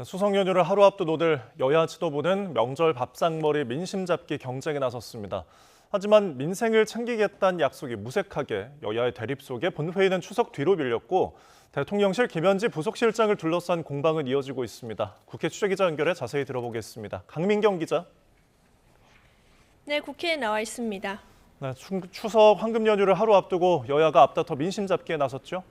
수석 연휴를 하루 앞둔 오늘 여야 지도부는 명절 밥상머리 민심 잡기 경쟁에 나섰습니다. 하지만 민생을 챙기겠다는 약속이 무색하게 여야의 대립 속에 본회의는 추석 뒤로 밀렸고 대통령실 김현지 부속실장을 둘러싼 공방은 이어지고 있습니다. 국회 취재기자 연결해 자세히 들어보겠습니다. 강민경 기자. 네, 국회에 나와 있습니다. 네, 추석 황금 연휴를 하루 앞두고 여야가 앞다퉈 민심 잡기에 나섰죠?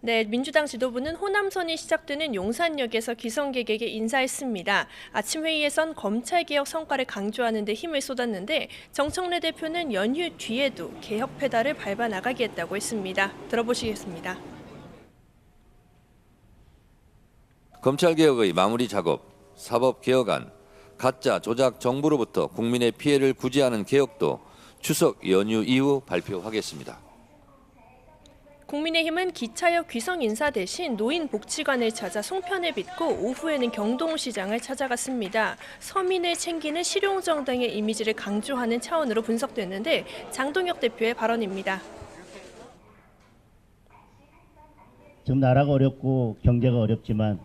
네, 민주당 지도부는 호남선이 시작되는 용산역에서 기성객에게 인사했습니다. 아침 회의에선 검찰개혁 성과를 강조하는 데 힘을 쏟았는데 정청래 대표는 연휴 뒤에도 개혁 페달을 밟아 나가겠다고 했습니다. 들어보시겠습니다. 검찰개혁의 마무리 작업, 사법개혁안, 가짜 조작 정보로부터 국민의 피해를 구제하는 개혁도 추석 연휴 이후 발표하겠습니다. 국민의힘은 기차역 귀성 인사 대신 노인복지관을 찾아 송편을 빚고 오후에는 경동시장을 찾아갔습니다. 서민을 챙기는 실용정당의 이미지를 강조하는 차원으로 분석됐는데 장동혁 대표의 발언입니다. 지금 나라가 어렵고 경제가 어렵지만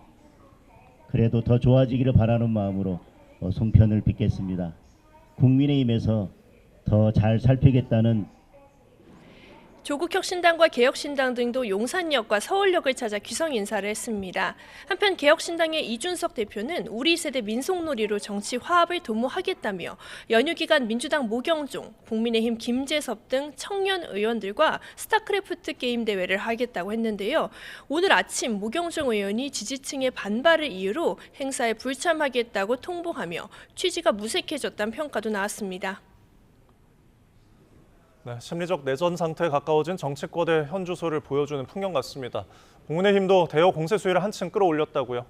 그래도 더 좋아지기를 바라는 마음으로 송편을 빚겠습니다. 국민의힘에서 더 잘 살피겠다는 조국혁신당과 개혁신당 등도 용산역과 서울역을 찾아 귀성 인사를 했습니다. 한편 개혁신당의 이준석 대표는 우리 세대 민속놀이로 정치 화합을 도모하겠다며 연휴 기간 민주당 모경종, 국민의힘 김재섭 등 청년 의원들과 스타크래프트 게임 대회를 하겠다고 했는데요. 오늘 아침 모경종 의원이 지지층의 반발을 이유로 행사에 불참하겠다고 통보하며 취지가 무색해졌다는 평가도 나왔습니다. 네, 심리적 내전 상태에 가까워진 정치권의 현주소를 보여주는 풍경 같습니다. 국민의힘도 대여 공세 수위를 한층 끌어올렸다고요?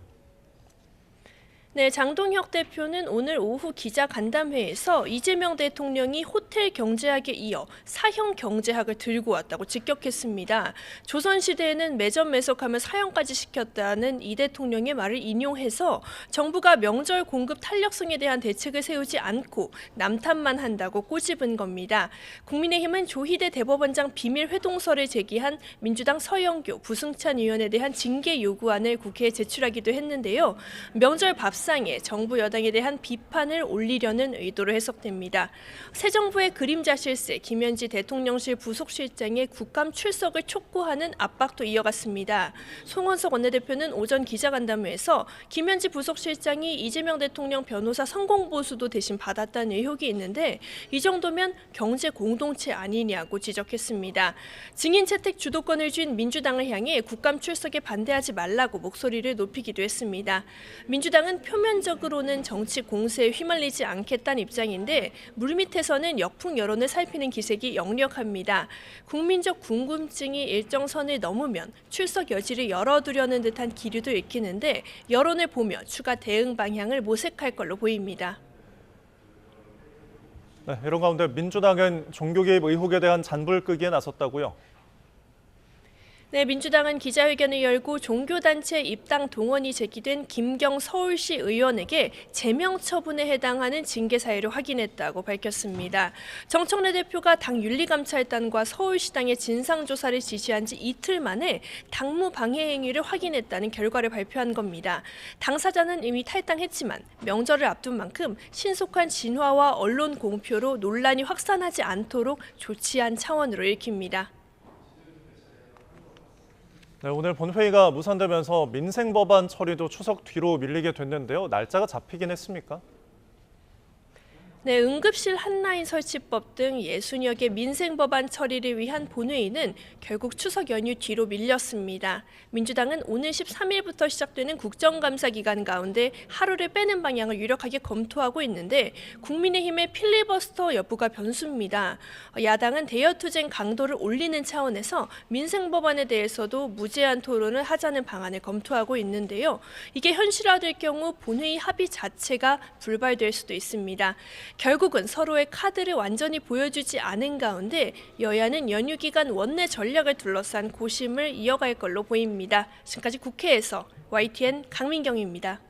네, 장동혁 대표는 오늘 오후 기자간담회에서 이재명 대통령이 호텔 경제학에 이어 사형 경제학을 들고 왔다고 직격했습니다. 조선시대에는 매점 매석하며 사형까지 시켰다는 이 대통령의 말을 인용해서 정부가 명절 공급 탄력성에 대한 대책을 세우지 않고 남탓만 한다고 꼬집은 겁니다. 국민의힘은 조희대 대법원장 비밀 회동서를 제기한 민주당 서영교, 부승찬 의원에 대한 징계 요구안을 국회에 제출하기도 했는데요. 명절 밥상에 정부 여당에 대한 비판을 올리려는 의도로 해석됩니다. 새 정부의 그림자 실세, 김현지 대통령실 부속실장의 국감 출석을 촉구하는 압박도 이어갔습니다. 송원석 원내대표는 오전 기자간담회에서 김현지 부속실장이 이재명 대통령 변호사 성공보수도 대신 받았다는 의혹이 있는데 이 정도면 경제 공동체 아니냐고 지적했습니다. 증인 채택 주도권을 쥔 민주당을 향해 국감 출석에 반대하지 말라고 목소리를 높이기도 했습니다. 민주당은 표면적으로는 정치 공세에 휘말리지 않겠다는 입장인데 물밑에서는 역풍 여론을 살피는 기색이 역력합니다. 국민적 궁금증이 일정 선을 넘으면 출석 여지를 열어두려는 듯한 기류도 읽히는데 여론을 보며 추가 대응 방향을 모색할 걸로 보입니다. 네, 이런 가운데 민주당은 종교 개입 의혹에 대한 잔불 끄기에 나섰다고요? 네, 민주당은 기자회견을 열고 종교단체 입당 동원이 제기된 김경 서울시 의원에게 제명 처분에 해당하는 징계 사유를 확인했다고 밝혔습니다. 정청래 대표가 당 윤리감찰단과 서울시당의 진상조사를 지시한 지 이틀 만에 당무 방해 행위를 확인했다는 결과를 발표한 겁니다. 당사자는 이미 탈당했지만 명절을 앞둔 만큼 신속한 진화와 언론 공표로 논란이 확산하지 않도록 조치한 차원으로 읽힙니다. 네, 오늘 본회의가 무산되면서 민생법안 처리도 추석 뒤로 밀리게 됐는데요. 날짜가 잡히긴 했습니까? 네, 응급실 한라인 설치법 등 60여 개 민생법안 처리를 위한 본회의는 결국 추석 연휴 뒤로 밀렸습니다. 민주당은 오늘 13일부터 시작되는 국정감사 기간 가운데 하루를 빼는 방향을 유력하게 검토하고 있는데 국민의힘의 필리버스터 여부가 변수입니다. 야당은 대여투쟁 강도를 올리는 차원에서 민생법안에 대해서도 무제한 토론을 하자는 방안을 검토하고 있는데요. 이게 현실화될 경우 본회의 합의 자체가 불발될 수도 있습니다. 결국은 서로의 카드를 완전히 보여주지 않은 가운데 여야는 연휴 기간 원내 전략을 둘러싼 고심을 이어갈 걸로 보입니다. 지금까지 국회에서 YTN 강민경입니다.